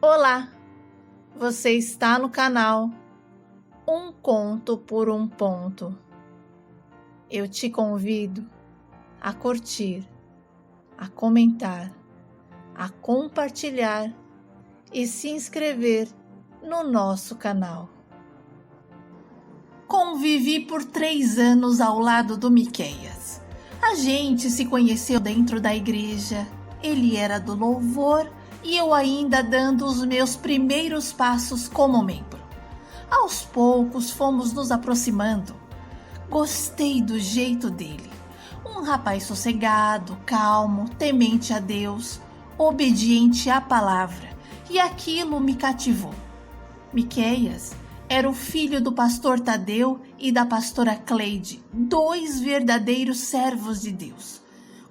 Olá, você está no canal Um Conto por um Ponto. Eu te convido a curtir, a comentar, a compartilhar e se inscrever no nosso canal. Convivi por 3 anos ao lado do Miqueias. A gente se conheceu dentro da igreja, ele era do louvor e eu ainda dando os meus primeiros passos como membro. Aos poucos fomos nos aproximando. Gostei do jeito dele. Um rapaz sossegado, calmo, temente a Deus, obediente à palavra, e aquilo me cativou. Miqueias era o filho do pastor Tadeu e da pastora Cleide, 2 verdadeiros servos de Deus,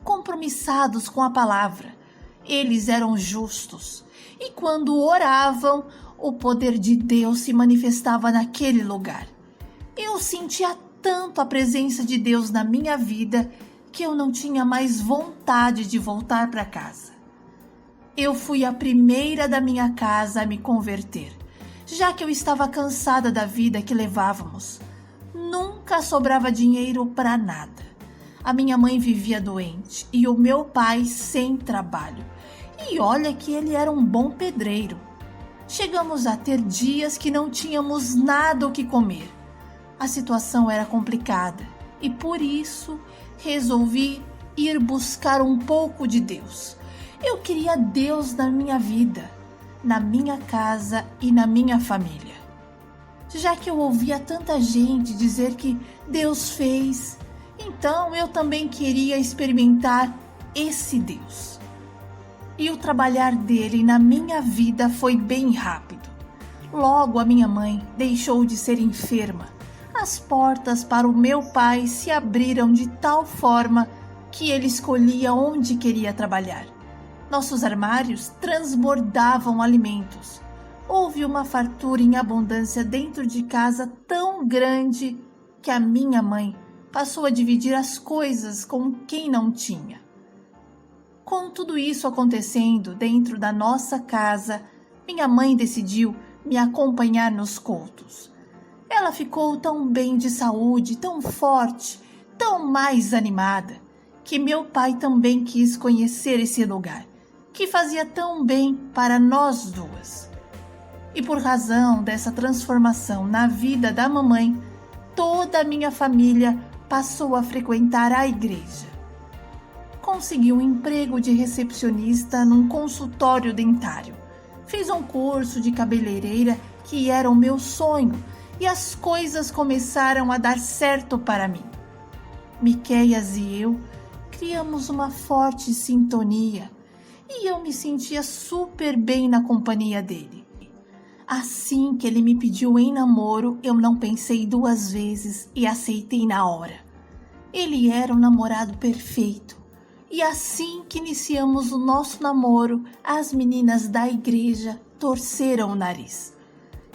compromissados com a palavra. Eles eram justos, e quando oravam, o poder de Deus se manifestava naquele lugar. Eu sentia tanto a presença de Deus na minha vida que eu não tinha mais vontade de voltar para casa. Eu fui a primeira da minha casa a me converter, já que eu estava cansada da vida que levávamos. Nunca sobrava dinheiro para nada. A minha mãe vivia doente e o meu pai sem trabalho. E olha que ele era um bom pedreiro. Chegamos a ter dias que não tínhamos nada o que comer. A situação era complicada e por isso resolvi ir buscar um pouco de Deus. Eu queria Deus na minha vida, na minha casa e na minha família. Já que eu ouvia tanta gente dizer que Deus fez, então eu também queria experimentar esse Deus. E o trabalhar dele na minha vida foi bem rápido. Logo a minha mãe deixou de ser enferma. As portas para o meu pai se abriram de tal forma que ele escolhia onde queria trabalhar. Nossos armários transbordavam alimentos. Houve uma fartura em abundância dentro de casa tão grande que a minha mãe passou a dividir as coisas com quem não tinha. Com tudo isso acontecendo dentro da nossa casa, minha mãe decidiu me acompanhar nos cultos. Ela ficou tão bem de saúde, tão forte, tão mais animada, que meu pai também quis conhecer esse lugar, que fazia tão bem para nós duas. E por razão dessa transformação na vida da mamãe, toda a minha família passou a frequentar a igreja. Consegui um emprego de recepcionista num consultório dentário. Fiz um curso de cabeleireira que era o meu sonho e as coisas começaram a dar certo para mim. Miqueias e eu criamos uma forte sintonia e eu me sentia super bem na companhia dele. Assim que ele me pediu em namoro, eu não pensei 2 vezes e aceitei na hora. Ele era um namorado perfeito. E assim que iniciamos o nosso namoro, as meninas da igreja torceram o nariz.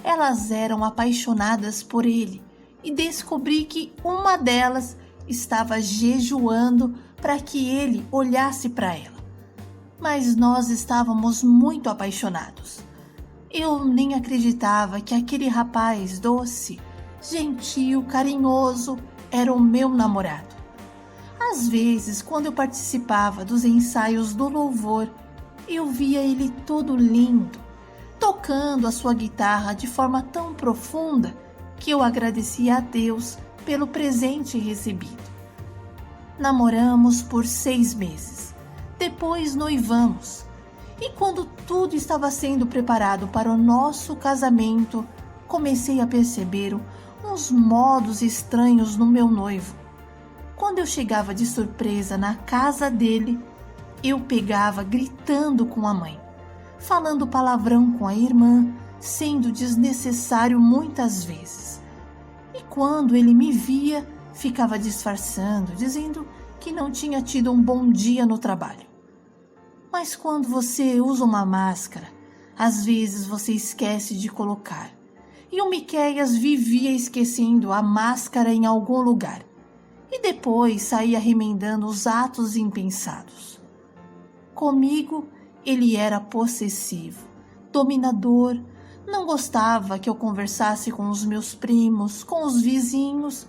Elas eram apaixonadas por ele e descobri que uma delas estava jejuando para que ele olhasse para ela. Mas nós estávamos muito apaixonados. Eu nem acreditava que aquele rapaz doce, gentil, carinhoso, era o meu namorado. Às vezes, quando eu participava dos ensaios do louvor, eu via ele todo lindo, tocando a sua guitarra de forma tão profunda que eu agradecia a Deus pelo presente recebido. Namoramos por 6 meses, depois noivamos, e quando tudo estava sendo preparado para o nosso casamento, comecei a perceber uns modos estranhos no meu noivo. Quando eu chegava de surpresa na casa dele, eu pegava gritando com a mãe, falando palavrão com a irmã, sendo desnecessário muitas vezes. E quando ele me via, ficava disfarçando, dizendo que não tinha tido um bom dia no trabalho. Mas quando você usa uma máscara, às vezes você esquece de colocar. E o Miqueias vivia esquecendo a máscara em algum lugar. E depois saía remendando os atos impensados. Comigo, ele era possessivo, dominador. Não gostava que eu conversasse com os meus primos, com os vizinhos.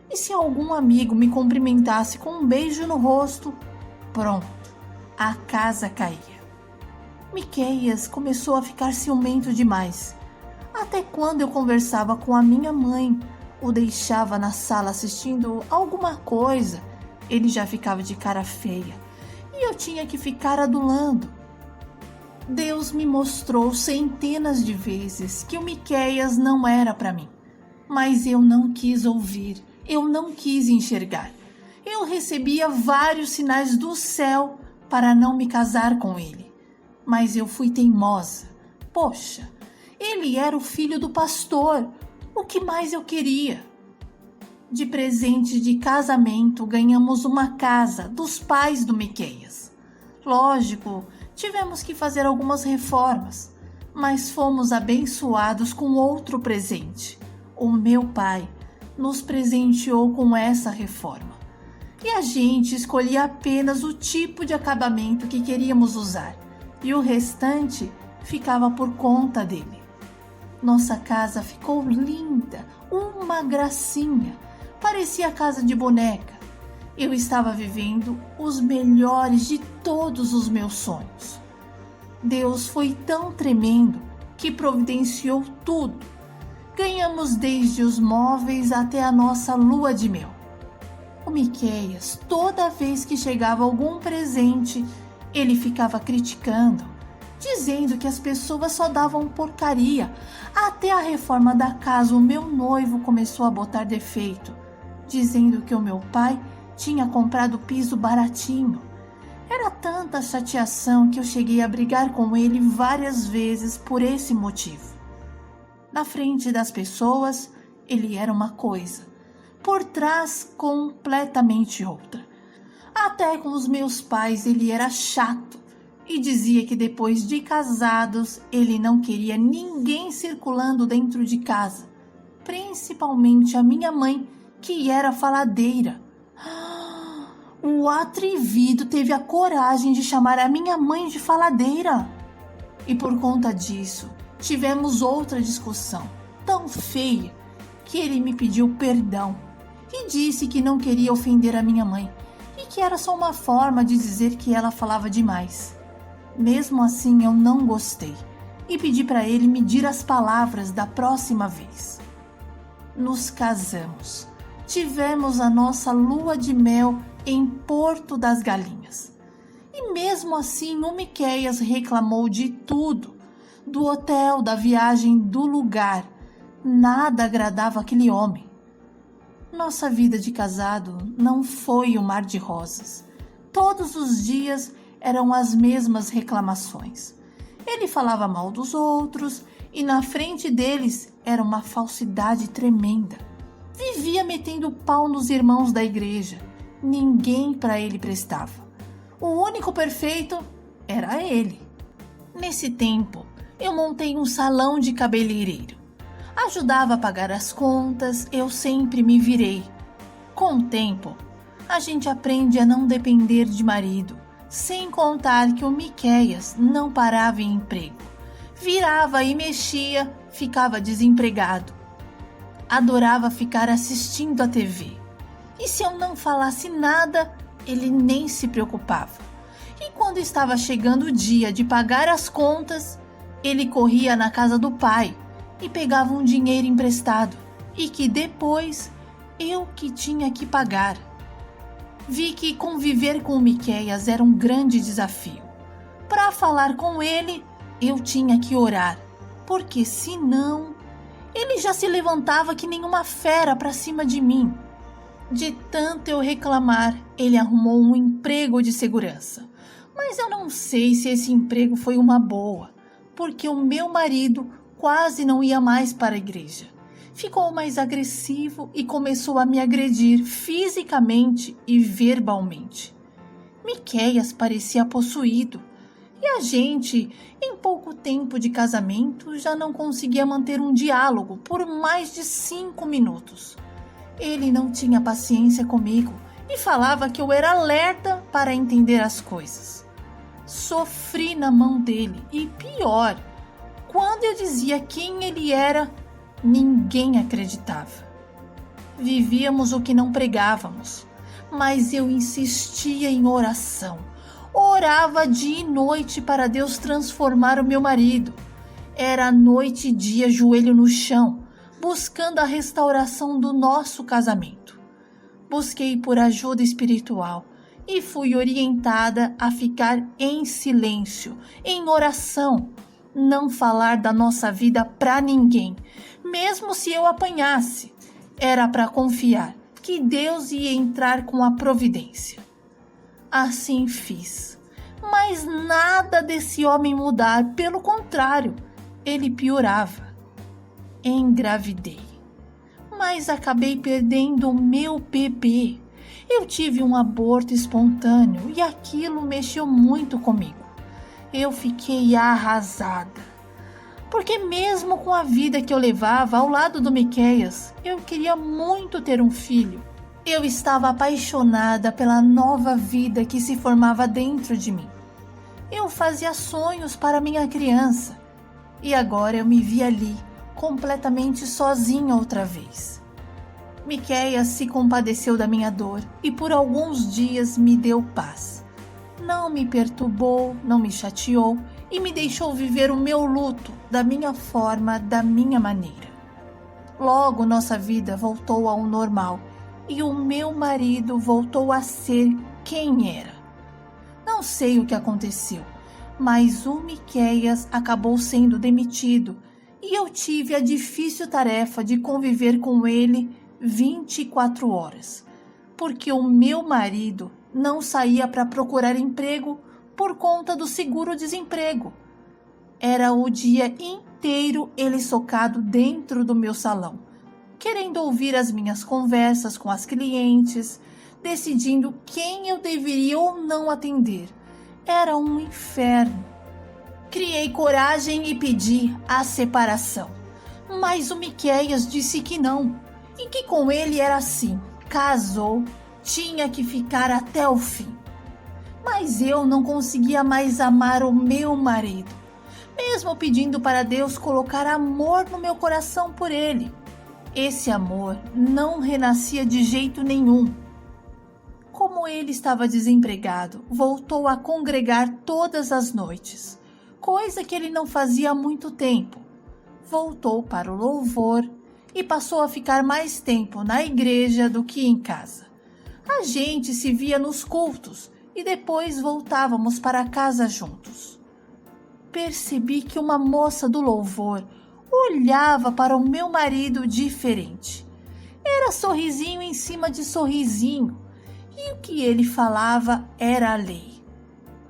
E se algum amigo me cumprimentasse com um beijo no rosto, pronto, a casa caía. Miqueias começou a ficar ciumento demais. Até quando eu conversava com a minha mãe, o deixava na sala assistindo alguma coisa, ele já ficava de cara feia e eu tinha que ficar adulando. Deus me mostrou centenas de vezes que o Miqueias não era para mim, mas eu não quis ouvir, eu não quis enxergar. Eu recebia vários sinais do céu para não me casar com ele, mas eu fui teimosa. Poxa, ele era o filho do pastor, o que mais eu queria? De presente de casamento, ganhamos uma casa dos pais do Miqueias. Lógico, tivemos que fazer algumas reformas, mas fomos abençoados com outro presente. O meu pai nos presenteou com essa reforma. E a gente escolhia apenas o tipo de acabamento que queríamos usar, e o restante ficava por conta dele. Nossa casa ficou linda, uma gracinha. Parecia casa de boneca. Eu estava vivendo os melhores de todos os meus sonhos. Deus foi tão tremendo que providenciou tudo. Ganhamos desde os móveis até a nossa lua de mel. O Miqueias, toda vez que chegava algum presente, ele ficava criticando, dizendo que as pessoas só davam porcaria. Até a reforma da casa, o meu noivo começou a botar defeito, dizendo que o meu pai tinha comprado piso baratinho. Era tanta chateação que eu cheguei a brigar com ele várias vezes por esse motivo. Na frente das pessoas, ele era uma coisa, por trás completamente outra. Até com os meus pais ele era chato e dizia que depois de casados ele não queria ninguém circulando dentro de casa, principalmente a minha mãe, que era faladeira. O atrevido teve a coragem de chamar a minha mãe de faladeira. E por conta disso, tivemos outra discussão tão feia que ele me pediu perdão e disse que não queria ofender a minha mãe e que era só uma forma de dizer que ela falava demais. Mesmo assim, eu não gostei e pedi para ele medir as palavras da próxima vez. Nos casamos. Tivemos a nossa lua de mel em Porto das Galinhas. E mesmo assim o Miqueias reclamou de tudo, do hotel, da viagem, do lugar. Nada agradava aquele homem. Nossa vida de casado não foi um mar de rosas. Todos os dias eram as mesmas reclamações. Ele falava mal dos outros e na frente deles era uma falsidade tremenda. Vivia metendo pau nos irmãos da igreja. Ninguém para ele prestava. O único perfeito era ele. Nesse tempo, eu montei um salão de cabeleireiro. Ajudava a pagar as contas, eu sempre me virei. Com o tempo, a gente aprende a não depender de marido, sem contar que o Miqueias não parava em emprego. Virava e mexia, ficava desempregado. Adorava ficar assistindo a TV. E se eu não falasse nada, ele nem se preocupava. E quando estava chegando o dia de pagar as contas, ele corria na casa do pai e pegava um dinheiro emprestado e que depois eu que tinha que pagar. Vi que conviver com o Miqueias era um grande desafio. Para falar com ele, eu tinha que orar, porque senão ele já se levantava que nem uma fera para cima de mim. De tanto eu reclamar, ele arrumou um emprego de segurança. Mas eu não sei se esse emprego foi uma boa, porque o meu marido quase não ia mais para a igreja. Ficou mais agressivo e começou a me agredir fisicamente e verbalmente. Miqueias parecia possuído. E a gente, em pouco tempo de casamento, já não conseguia manter um diálogo por mais de 5 minutos. Ele não tinha paciência comigo e falava que eu era lerda para entender as coisas. Sofri na mão dele e pior, quando eu dizia quem ele era, ninguém acreditava. Vivíamos o que não pregávamos, mas eu insistia em oração. Orava dia e noite para Deus transformar o meu marido. Era noite e dia, joelho no chão, buscando a restauração do nosso casamento. Busquei por ajuda espiritual e fui orientada a ficar em silêncio, em oração, não falar da nossa vida para ninguém, mesmo se eu apanhasse. Era para confiar que Deus ia entrar com a providência. Assim fiz, mas nada desse homem mudar, pelo contrário, ele piorava. Engravidei, mas acabei perdendo o meu bebê. Eu tive um aborto espontâneo e aquilo mexeu muito comigo. Eu fiquei arrasada, porque mesmo com a vida que eu levava ao lado do Miqueias, eu queria muito ter um filho. Eu estava apaixonada pela nova vida que se formava dentro de mim. Eu fazia sonhos para minha criança e agora eu me vi ali, completamente sozinha outra vez. Miqueias se compadeceu da minha dor e por alguns dias me deu paz. Não me perturbou, não me chateou e me deixou viver o meu luto da minha forma, da minha maneira. Logo nossa vida voltou ao normal e o meu marido voltou a ser quem era. Não sei o que aconteceu, mas o Miqueias acabou sendo demitido e eu tive a difícil tarefa de conviver com ele 24 horas, porque o meu marido não saía para procurar emprego por conta do seguro-desemprego. Era o dia inteiro ele socado dentro do meu salão, querendo ouvir as minhas conversas com as clientes, decidindo quem eu deveria ou não atender. Era um inferno. Criei coragem e pedi a separação, mas o Miqueias disse que não, e que com ele era assim, casou, tinha que ficar até o fim. Mas eu não conseguia mais amar o meu marido, mesmo pedindo para Deus colocar amor no meu coração por ele. Esse amor não renascia de jeito nenhum. Como ele estava desempregado, voltou a congregar todas as noites, coisa que ele não fazia há muito tempo. Voltou para o louvor e passou a ficar mais tempo na igreja do que em casa. A gente se via nos cultos e depois voltávamos para casa juntos. Percebi que uma moça do louvor olhava para o meu marido diferente. Era sorrisinho em cima de sorrisinho, e o que ele falava era a lei.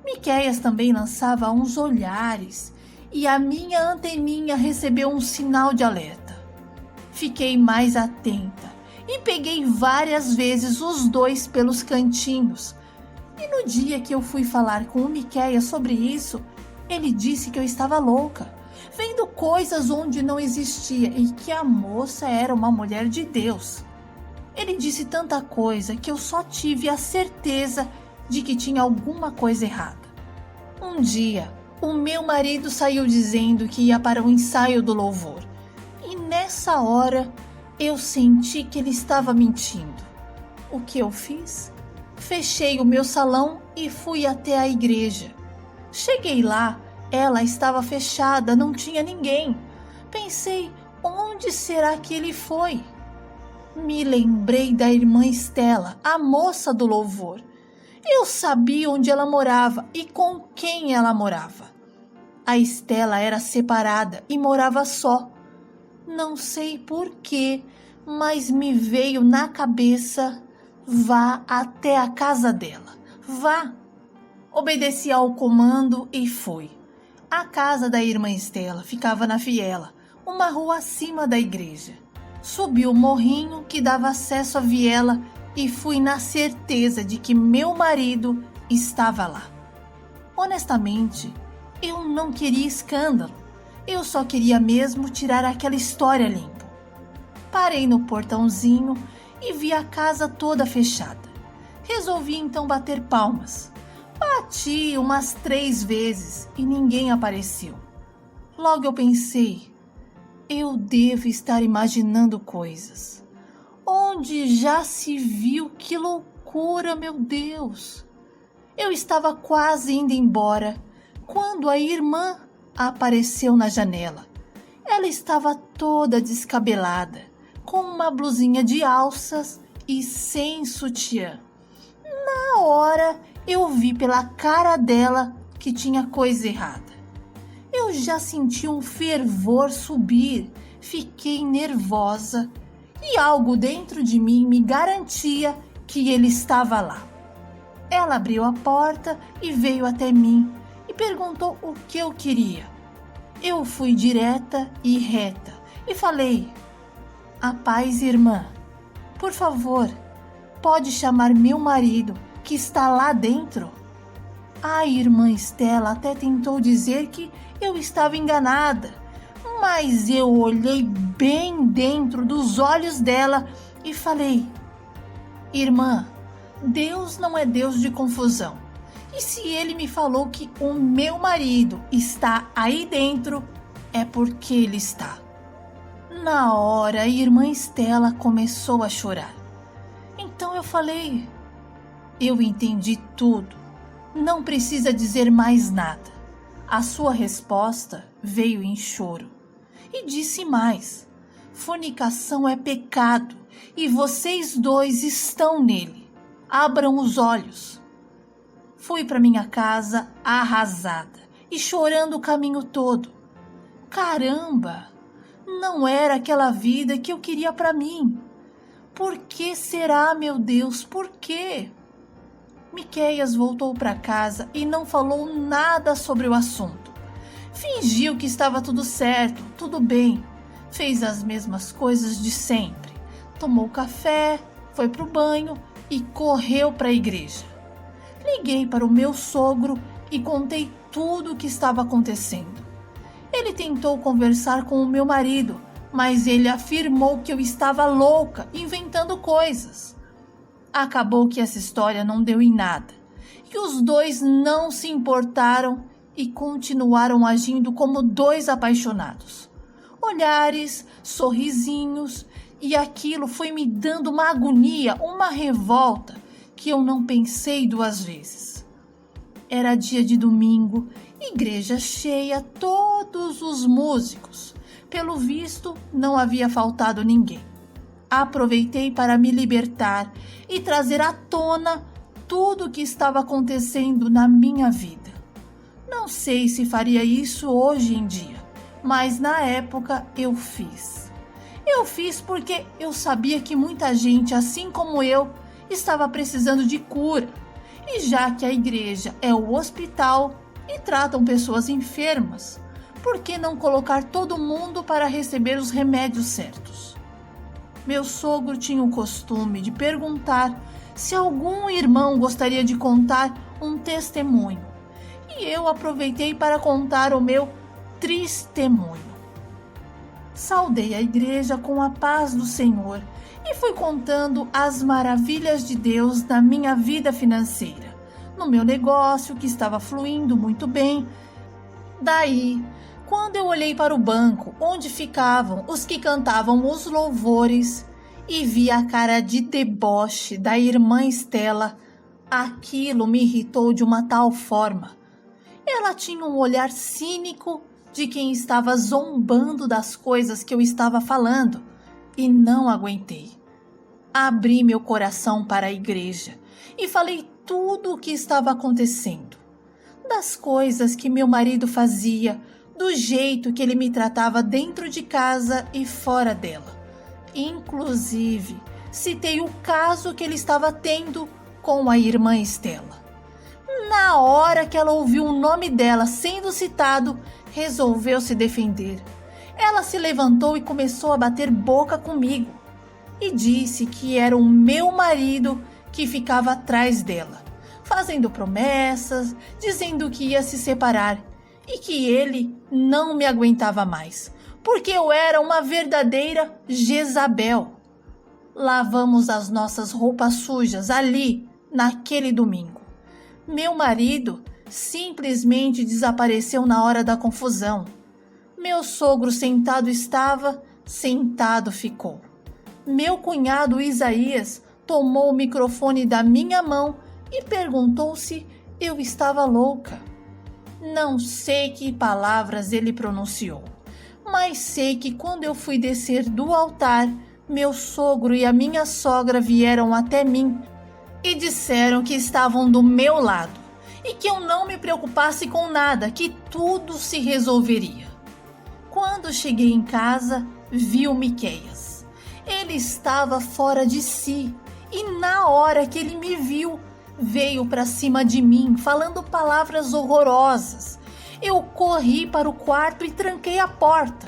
Miqueias também lançava uns olhares, e a minha anteninha recebeu um sinal de alerta. Fiquei mais atenta e peguei várias vezes os dois pelos cantinhos. E no dia que eu fui falar com o Miqueias sobre isso, ele disse que eu estava louca, vendo coisas onde não existia e que a moça era uma mulher de Deus. Ele disse tanta coisa que eu só tive a certeza de que tinha alguma coisa errada. Um dia, o meu marido saiu dizendo que ia para o ensaio do louvor. E nessa hora, eu senti que ele estava mentindo. O que eu fiz? Fechei o meu salão e fui até a igreja. Cheguei lá, ela estava fechada, não tinha ninguém. Pensei, onde será que ele foi? Me lembrei da irmã Estela, a moça do louvor. Eu sabia onde ela morava e com quem ela morava. A Estela era separada e morava só. Não sei por quê, mas me veio na cabeça: vá até a casa dela, vá. Obedeci ao comando e fui. A casa da irmã Estela ficava na Viela, uma rua acima da igreja. Subi o morrinho que dava acesso à viela e fui na certeza de que meu marido estava lá. Honestamente, eu não queria escândalo. Eu só queria mesmo tirar aquela história limpo. Parei no portãozinho e vi a casa toda fechada. Resolvi então bater palmas. Bati umas 3 vezes e ninguém apareceu. Logo eu pensei, eu devo estar imaginando coisas. Onde já se viu? Que loucura, meu Deus! Eu estava quase indo embora quando a irmã apareceu na janela. Ela estava toda descabelada, com uma blusinha de alças e sem sutiã. Na hora eu vi pela cara dela que tinha coisa errada. Eu já senti um fervor subir, fiquei nervosa e algo dentro de mim me garantia que ele estava lá. Ela abriu a porta e veio até mim e perguntou o que eu queria. Eu fui direta e reta e falei: "A paz, irmã. Por favor, pode chamar meu marido que está lá dentro?" A irmã Estela até tentou dizer que eu estava enganada, mas eu olhei bem dentro dos olhos dela e falei: "Irmã, Deus não é Deus de confusão. E se ele me falou que o meu marido está aí dentro, é porque ele está." Na hora, a irmã Estela começou a chorar. Então eu falei: "Eu entendi tudo. Não precisa dizer mais nada." A sua resposta veio em choro. E disse mais: "Fornicação é pecado e vocês dois estão nele. Abram os olhos." Fui para minha casa arrasada e chorando o caminho todo. Caramba! Não era aquela vida que eu queria para mim. Por que será, meu Deus? Por quê? Miqueias voltou para casa e não falou nada sobre o assunto. Fingiu que estava tudo certo, tudo bem. Fez as mesmas coisas de sempre. Tomou café, foi para o banho e correu para a igreja. Liguei para o meu sogro e contei tudo o que estava acontecendo. Ele tentou conversar com o meu marido, mas ele afirmou que eu estava louca, inventando coisas. Acabou que essa história não deu em nada, e os dois não se importaram e continuaram agindo como dois apaixonados. Olhares, sorrisinhos, e aquilo foi me dando uma agonia, uma revolta, que eu não pensei duas vezes. Era dia de domingo, igreja cheia, todos os músicos. Pelo visto, não havia faltado ninguém. Aproveitei para me libertar e trazer à tona tudo o que estava acontecendo na minha vida. Não sei se faria isso hoje em dia, mas na época eu fiz. Eu fiz porque eu sabia que muita gente, assim como eu, estava precisando de cura. E já que a igreja é o hospital e tratam pessoas enfermas, por que não colocar todo mundo para receber os remédios certos? Meu sogro tinha o costume de perguntar se algum irmão gostaria de contar um testemunho. E eu aproveitei para contar o meu testemunho. Saudei a igreja com a paz do Senhor e fui contando as maravilhas de Deus na minha vida financeira, no meu negócio que estava fluindo muito bem. Daí, quando eu olhei para o banco onde ficavam os que cantavam os louvores e vi a cara de deboche da irmã Estela, aquilo me irritou de uma tal forma. Ela tinha um olhar cínico de quem estava zombando das coisas que eu estava falando e não aguentei. Abri meu coração para a igreja e falei tudo o que estava acontecendo. Das coisas que meu marido fazia, do jeito que ele me tratava dentro de casa e fora dela. Inclusive, citei o caso que ele estava tendo com a irmã Estela. Na hora que ela ouviu o nome dela sendo citado, resolveu se defender. Ela se levantou e começou a bater boca comigo e disse que era o meu marido que ficava atrás dela, fazendo promessas, dizendo que ia se separar e que ele não me aguentava mais, porque eu era uma verdadeira Jezabel. Lavamos as nossas roupas sujas ali, naquele domingo. Meu marido simplesmente desapareceu na hora da confusão. Meu sogro sentado estava, sentado ficou. Meu cunhado Isaías tomou o microfone da minha mão e perguntou se eu estava louca. Não sei que palavras ele pronunciou, mas sei que quando eu fui descer do altar, meu sogro e a minha sogra vieram até mim e disseram que estavam do meu lado e que eu não me preocupasse com nada, que tudo se resolveria. Quando cheguei em casa, vi o Miqueias. Ele estava fora de si e na hora que ele me viu, veio para cima de mim, falando palavras horrorosas. Eu corri para o quarto e tranquei a porta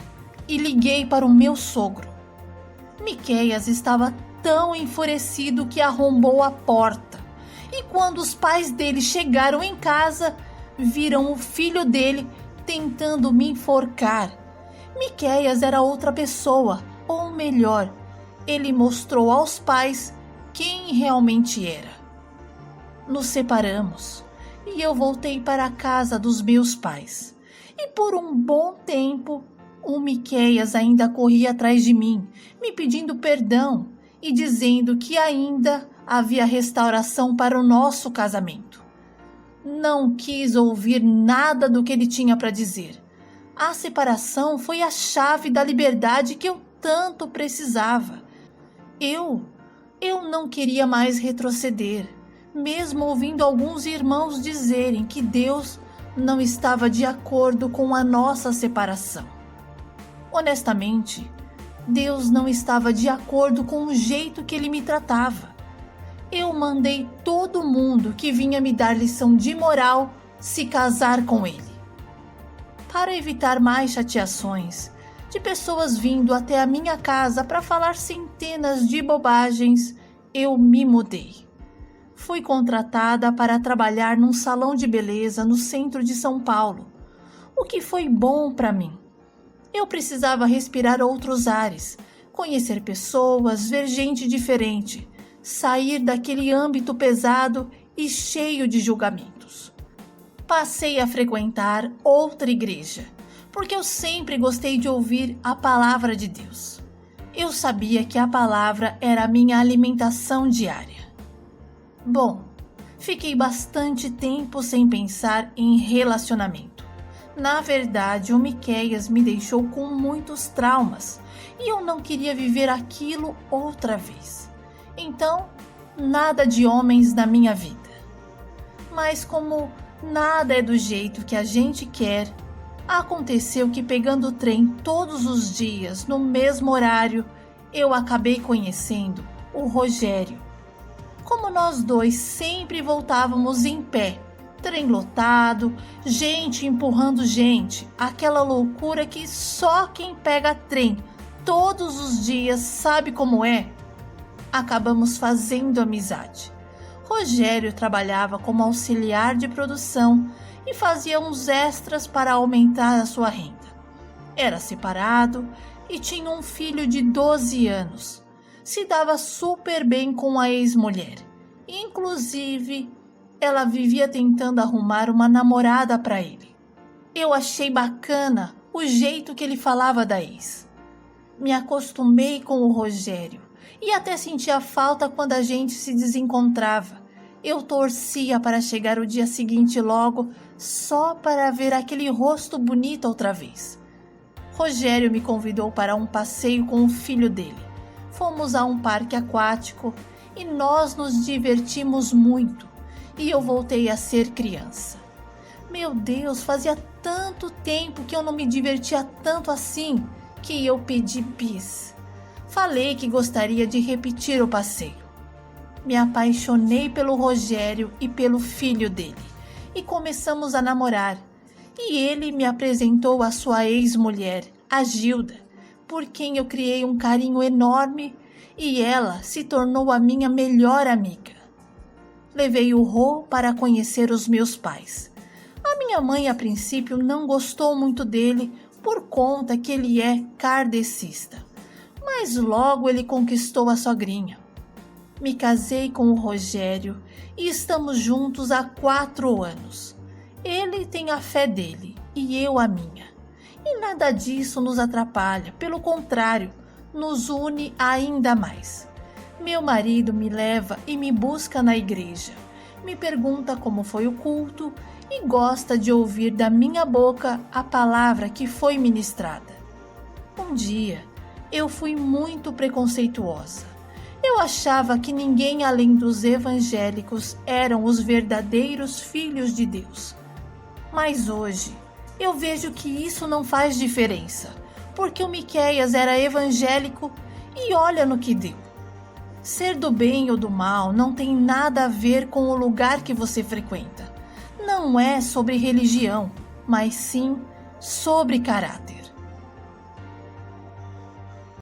e liguei para o meu sogro. Miqueias estava tão enfurecido que arrombou a porta. E quando os pais dele chegaram em casa, viram o filho dele tentando me enforcar. Miqueias era outra pessoa, ou melhor, ele mostrou aos pais quem realmente era. Nos separamos e eu voltei para a casa dos meus pais. E por um bom tempo, o Miqueias ainda corria atrás de mim, me pedindo perdão e dizendo que ainda havia restauração para o nosso casamento. Não quis ouvir nada do que ele tinha para dizer. A separação foi a chave da liberdade que eu tanto precisava. Eu não queria mais retroceder, mesmo ouvindo alguns irmãos dizerem que Deus não estava de acordo com a nossa separação. Honestamente, Deus não estava de acordo com o jeito que ele me tratava. Eu mandei todo mundo que vinha me dar lição de moral se casar com ele. Para evitar mais chateações de pessoas vindo até a minha casa para falar centenas de bobagens, eu me mudei. Fui contratada para trabalhar num salão de beleza no centro de São Paulo, o que foi bom para mim. Eu precisava respirar outros ares, conhecer pessoas, ver gente diferente, sair daquele âmbito pesado e cheio de julgamentos. Passei a frequentar outra igreja, porque eu sempre gostei de ouvir a palavra de Deus. Eu sabia que a palavra era a minha alimentação diária. Bom, fiquei bastante tempo sem pensar em relacionamento. Na verdade, o Miqueias me deixou com muitos traumas e eu não queria viver aquilo outra vez. Então, nada de homens na minha vida. Mas como nada é do jeito que a gente quer, aconteceu que pegando o trem todos os dias, no mesmo horário, eu acabei conhecendo o Rogério. Como nós dois sempre voltávamos em pé, trem lotado, gente empurrando gente, aquela loucura que só quem pega trem todos os dias sabe como é, acabamos fazendo amizade. Rogério trabalhava como auxiliar de produção e fazia uns extras para aumentar a sua renda. Era separado e tinha um filho de 12 anos. Se dava super bem com a ex-mulher. Inclusive, ela vivia tentando arrumar uma namorada para ele. Eu achei bacana o jeito que ele falava da ex. Me acostumei com o Rogério e até sentia falta quando a gente se desencontrava. Eu torcia para chegar o dia seguinte logo, só para ver aquele rosto bonito outra vez. Rogério me convidou para um passeio com o filho dele. Fomos a um parque aquático e nós nos divertimos muito. E eu voltei a ser criança. Meu Deus, fazia tanto tempo que eu não me divertia tanto assim que eu pedi bis. Falei que gostaria de repetir o passeio. Me apaixonei pelo Rogério e pelo filho dele e começamos a namorar. E ele me apresentou a sua ex-mulher, a Gilda, por quem eu criei um carinho enorme e ela se tornou a minha melhor amiga. Levei o Rô para conhecer os meus pais. A minha mãe, a princípio, não gostou muito dele por conta que ele é kardecista, mas logo ele conquistou a sogrinha. Me casei com o Rogério e estamos juntos há 4 anos. Ele tem a fé dele e eu a minha. E nada disso nos atrapalha, pelo contrário, nos une ainda mais. Meu marido me leva e me busca na igreja, me pergunta como foi o culto e gosta de ouvir da minha boca a palavra que foi ministrada. Um dia, eu fui muito preconceituosa. Eu achava que ninguém além dos evangélicos eram os verdadeiros filhos de Deus. Mas hoje, eu vejo que isso não faz diferença, porque o Miqueias era evangélico e olha no que deu. Ser do bem ou do mal não tem nada a ver com o lugar que você frequenta. Não é sobre religião, mas sim sobre caráter.